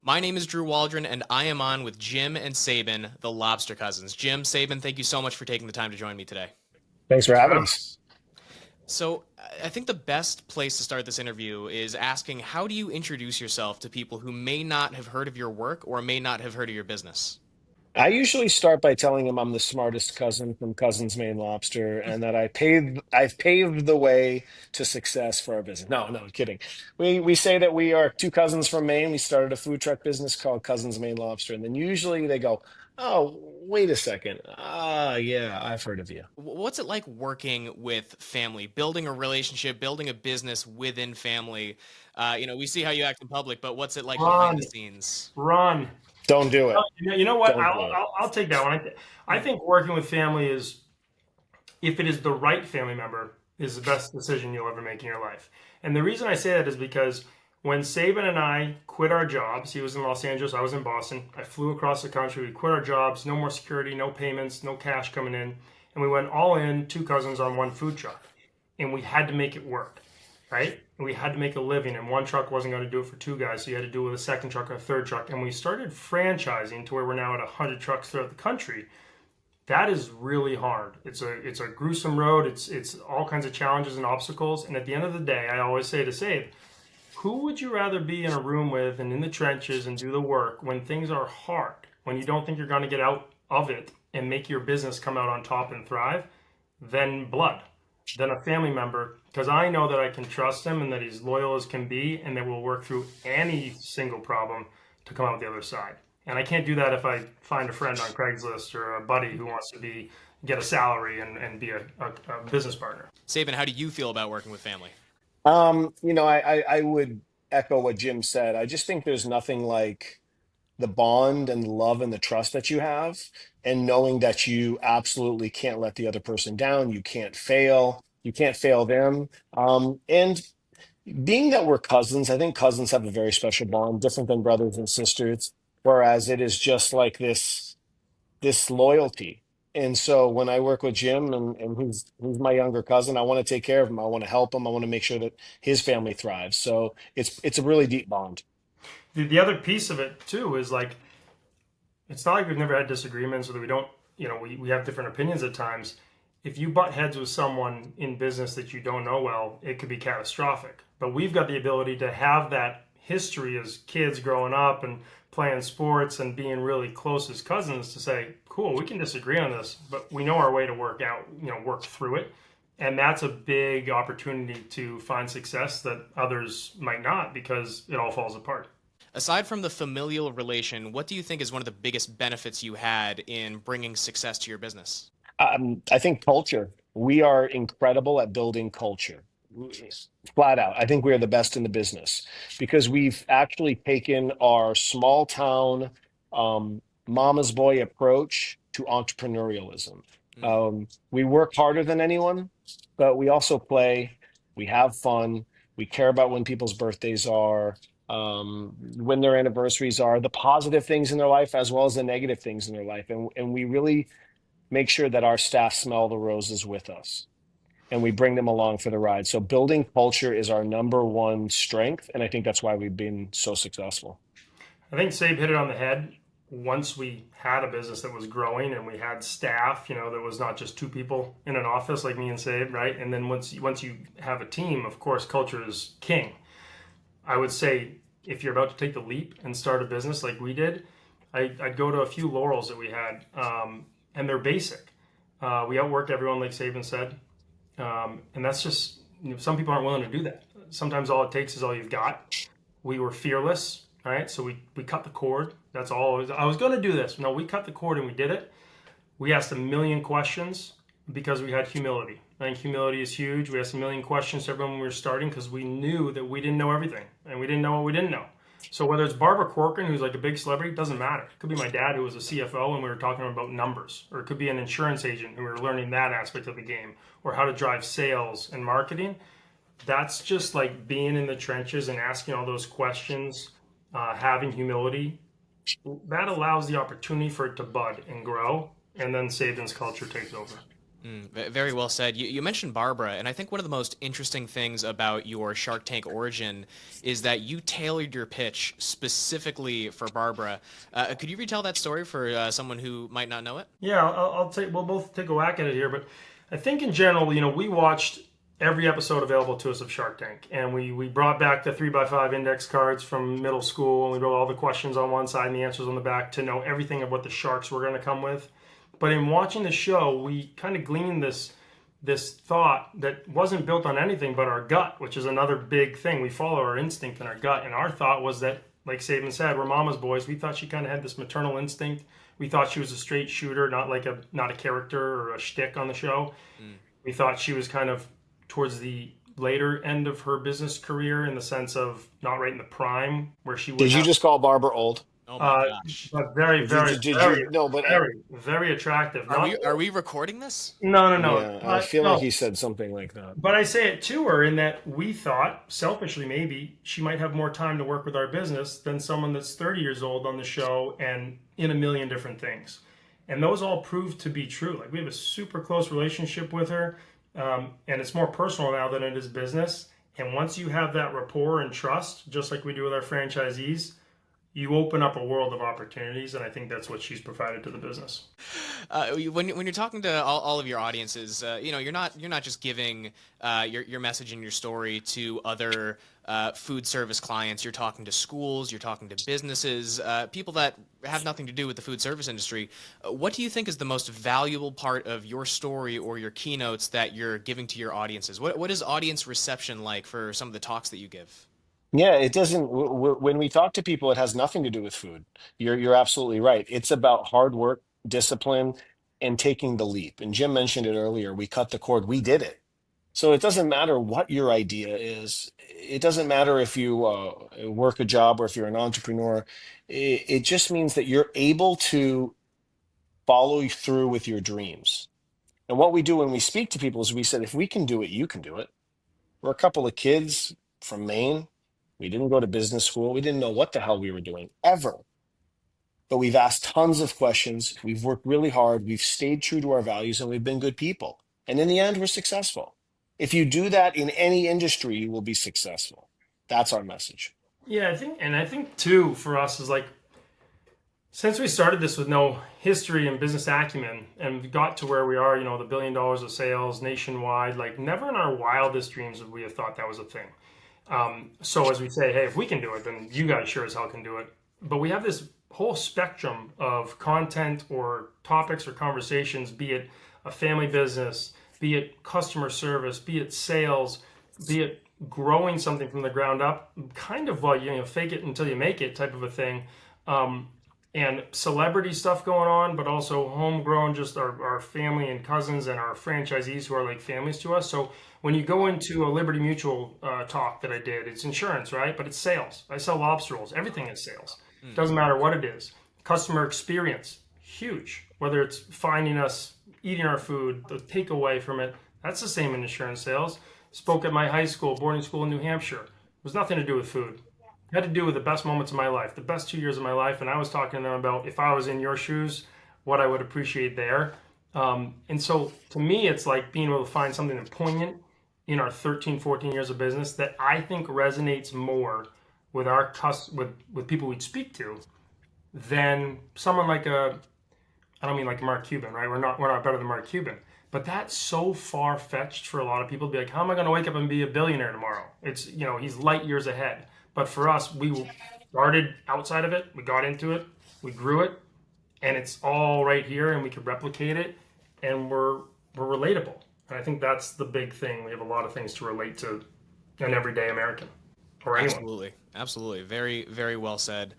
My name is Drew Waldron, and I am on with Jim and Sabin, the Lobster Cousins. Jim, Sabin, thank you so much for taking the time to join me today. Thanks for Thanks for having having us. us. So, I think the best place to start this interview is asking how do you introduce yourself to people who may not have heard of your work or may not have heard of your business? I usually start by telling them I'm the smartest cousin from Cousins Maine Lobster and that I've paved the way to success for our business. No, no, kidding. We say that we are two cousins from Maine. We started a food truck business called Cousins Maine Lobster. And then usually they go, "Oh, wait a second. Ah, yeah, I've heard of you." What's it like working with family, building a relationship, building a business within family? We see how you act in public, but what's it like behind Run, the scenes? run. Don't do Oh, it. you know what? Don't do it. I'll take that one. I think working with family is, if it is the right family member, is the best decision you'll ever make in your life. And the reason I say that is because when Saban and I quit our jobs, he was in Los Angeles, I was in Boston. I flew across the country. We quit our jobs, no more security, no payments, no cash coming in. And we went all in, two cousins on one food truck. And we had to make it work, right? And we had to make a living, and one truck wasn't going to do it for two guys, so you had to do it with a second truck and a third truck. And we started franchising to where we're now at 100 trucks throughout the country. That is really hard. It's a gruesome road. It's all kinds of challenges and obstacles. And at the end of the day, I always say to Save, who would you rather be in a room with and in the trenches and do the work when things are hard, when you don't think you're going to get out of it and make your business come out on top and thrive, than blood, than a family member? Because I know that I can trust him and that he's loyal as can be and that we'll work through any single problem to come out the other side. And I can't do that if I find a friend on Craigslist or a buddy who wants to get a salary and be a business partner. Sabin, how do you feel about working with family? I would echo what Jim said. I just think there's nothing like the bond and the love and the trust that you have, and knowing that you absolutely can't let the other person down. You can't fail. You can't fail them. And being that we're cousins, I think cousins have a very special bond, different than brothers and sisters. Whereas it is just like this loyalty. And so when I work with Jim and he's my younger cousin, I want to take care of him. I want to help him. I want to make sure that his family thrives. So it's a really deep bond. The other piece of it too is like, it's not like we've never had disagreements or that we don't, we have different opinions at times. If you butt heads with someone in business that you don't know well, it could be catastrophic. But we've got the ability to have that history as kids growing up and playing sports and being really close as cousins to say, cool, we can disagree on this, but we know our way to work out, work through it. And that's a big opportunity to find success that others might not because it all falls apart. Aside from the familial relation, what do you think is one of the biggest benefits you had in bringing success to your business? I think culture. We are incredible at building culture. Flat out. I think we are the best in the business because we've actually taken our small town mama's boy approach to entrepreneurialism. Mm. We work harder than anyone, but we also play, we have fun, we care about when people's birthdays are, when their anniversaries are, the positive things in their life as well as the negative things in their life. And we really make sure that our staff smell the roses with us and we bring them along for the ride. So building culture is our number one strength. And I think that's why we've been so successful. I think Sabe hit it on the head. Once we had a business that was growing and we had staff, there was not just two people in an office like me and Sabe, right? And then once you have a team, of course, culture is king. I would say if you're about to take the leap and start a business like we did, I'd go to a few laurels that we had, and they're basic. We outwork everyone, like Saban said, and that's just, some people aren't willing to do that. Sometimes all it takes is all you've got. We were fearless, right? So we cut the cord. That's all. I was going to do this. No, we cut the cord and we did it. We asked a million questions because we had humility. I think humility is huge. We asked a million questions to everyone when we were starting because we knew that we didn't know everything and we didn't know what we didn't know. So whether it's Barbara Corcoran, who's like a big celebrity, doesn't matter. It could be my dad, who was a CFO, and we were talking about numbers. Or it could be an insurance agent, who we were learning that aspect of the game, or how to drive sales and marketing. That's just like being in the trenches and asking all those questions, having humility. That allows the opportunity for it to bud and grow, and then Saban's culture takes over. Very well said. You mentioned Barbara, and I think one of the most interesting things about your Shark Tank origin is that you tailored your pitch specifically for Barbara. Could you retell that story for someone who might not know it? Yeah, I'll take. We'll both take a whack at it here, but I think in general, we watched every episode available to us of Shark Tank, and we brought back the 3x5 index cards from middle school, and we wrote all the questions on one side and the answers on the back to know everything of what the sharks were going to come with. But in watching the show, we kind of gleaned this thought that wasn't built on anything but our gut, which is another big thing. We follow our instinct and our gut, and our thought was that, like Sabin said, we're mama's boys. We thought she kind of had this maternal instinct. We thought she was a straight shooter, not a character or a shtick on the show. Mm. We thought she was kind of towards the later end of her business career in the sense of not right in the prime where she would Did you have. just call Barbara old? Oh my Uh, gosh. but very, very, Did very, you? No, but very attractive. Are Not we are we recording this? no, no, no, yeah, I but feel like no. he said something like that. But I say it to her in that we thought, selfishly maybe, she might have more time to work with our business than someone that's 30 years old on the show and in a million different things. And those all proved to be true. Like we have a super close relationship with her, and it's more personal now than it is business. And once you have that rapport and trust, just like we do with our franchisees, you open up a world of opportunities. And I think that's what she's provided to the business. When you're talking to all of your audiences, you're not just giving your message and your story to other food service clients. You're talking to schools, you're talking to businesses, people that have nothing to do with the food service industry. What do you think is the most valuable part of your story or your keynotes that you're giving to your audiences? What is audience reception like for some of the talks that you give? Yeah, it doesn't. When we talk to people, it has nothing to do with food. You're absolutely right. It's about hard work, discipline, and taking the leap. And Jim mentioned it earlier. We cut the cord. We did it. So it doesn't matter what your idea is. It doesn't matter if you work a job or if you're an entrepreneur. It just means that you're able to follow through with your dreams. And what we do when we speak to people is we said, if we can do it, you can do it. We're a couple of kids from Maine. We didn't go to business school. We didn't know what the hell we were doing ever. But we've asked tons of questions. We've worked really hard. We've stayed true to our values and we've been good people. And in the end, we're successful. If you do that in any industry, you will be successful. That's our message. Yeah, I think too for us is like since we started this with no history and business acumen and we got to where we are, the $1 billion of sales nationwide, like never in our wildest dreams would we have thought that was a thing. So as we say, hey, if we can do it, then you guys sure as hell can do it. But we have this whole spectrum of content or topics or conversations, be it a family business, be it customer service, be it sales, be it growing something from the ground up, kind of fake it until you make it type of a thing. And celebrity stuff going on, but also homegrown, just our family and cousins and our franchisees who are like families to us. So when you go into a Liberty Mutual talk that I did, it's insurance, right? But it's sales. I sell lobster rolls. Everything is sales. Doesn't matter what it is. Customer experience, huge. Whether it's finding us, eating our food, the takeaway from it, that's the same in insurance sales. Spoke at my high school, boarding school in New Hampshire. It was nothing to do with food. It had to do with the best moments of my life, the best 2 years of my life. And I was talking to them about if I was in your shoes, what I would appreciate there. And so to me, it's like being able to find something poignant in our 13, 14 years of business that I think resonates more with with people we'd speak to than someone like I don't mean like Mark Cuban, right? We're not better than Mark Cuban. But that's so far fetched for a lot of people to be like, how am I going to wake up and be a billionaire tomorrow? It's, he's light years ahead. But for us, we started outside of it, we got into it, we grew it, and it's all right here, and we can replicate it, and we're relatable. And I think that's the big thing. We have a lot of things to relate to an everyday American or anyone. Absolutely. Absolutely. Very, very well said.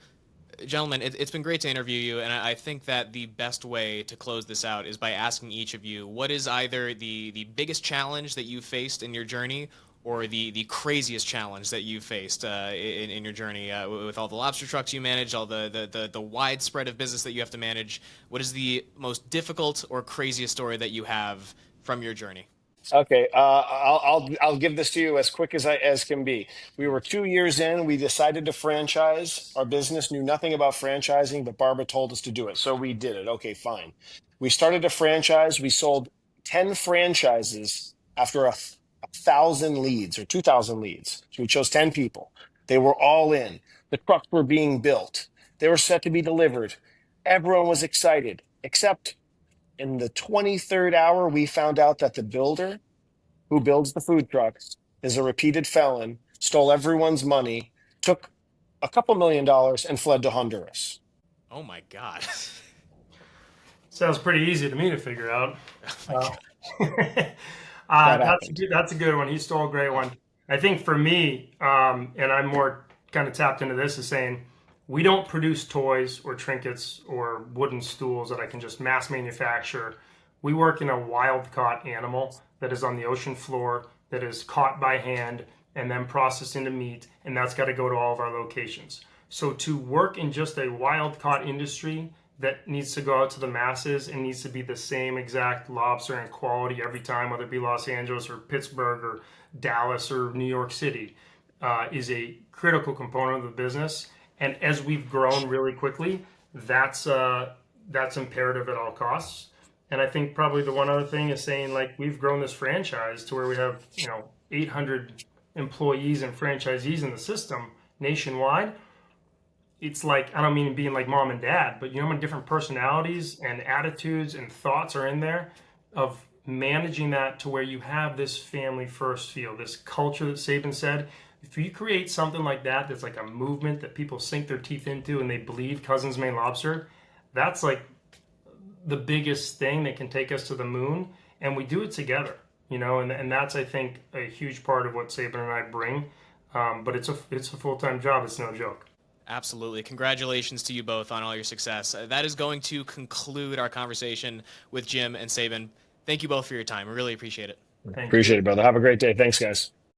Gentlemen, it's been great to interview you, and I think that the best way to close this out is by asking each of you what is either the biggest challenge that you faced in your journey or the craziest challenge that you faced in your journey with all the lobster trucks you manage, all the widespread of business that you have to manage. What is the most difficult or craziest story that you have from your journey? Okay, I'll give this to you as quick as can be. We were 2 years in. We decided to franchise our business. Knew nothing about franchising, but Barbara told us to do it, so we did it. Okay, fine. We started a franchise. We sold 10 franchises after a thousand leads or 2,000 leads. So we chose 10 people. They were all in. The trucks were being built. They were set to be delivered. Everyone was excited, except in the 23rd hour, we found out that the builder who builds the food trucks is a repeated felon, stole everyone's money, took a couple $1 million, and fled to Honduras. Oh my God. Sounds pretty easy to me to figure out. Oh my Uh, God. That that's a happened. good, that's a good one. He stole a great one. I think for me, and I'm more kind of tapped into this, is saying we don't produce toys or trinkets or wooden stools that I can just mass manufacture. We work in a wild caught animal that is on the ocean floor, that is caught by hand and then processed into meat, and that's got to go to all of our locations. So to work in just a wild caught industry that needs to go out to the masses and needs to be the same exact lobster and quality every time, whether it be Los Angeles or Pittsburgh or Dallas or New York City, is a critical component of the business. And as we've grown really quickly, that's imperative at all costs. And I think probably the one other thing is saying, like, we've grown this franchise to where we have 800 employees and franchisees in the system nationwide. It's like, I don't mean being like mom and dad, but you know how many different personalities and attitudes and thoughts are in there of managing that to where you have this family first feel, this culture that Sabin said. If you create something like that, that's like a movement that people sink their teeth into and they bleed Cousins Maine Lobster, that's like the biggest thing that can take us to the moon. And we do it together, and that's, I think, a huge part of what Sabin and I bring. But it's a full-time job. It's no joke. Absolutely. Congratulations to you both on all your success. That is going to conclude our conversation with Jim and Sabin. Thank you both for your time. I really appreciate it. Thank Appreciate you. it, brother. Have a great day. Thanks, guys.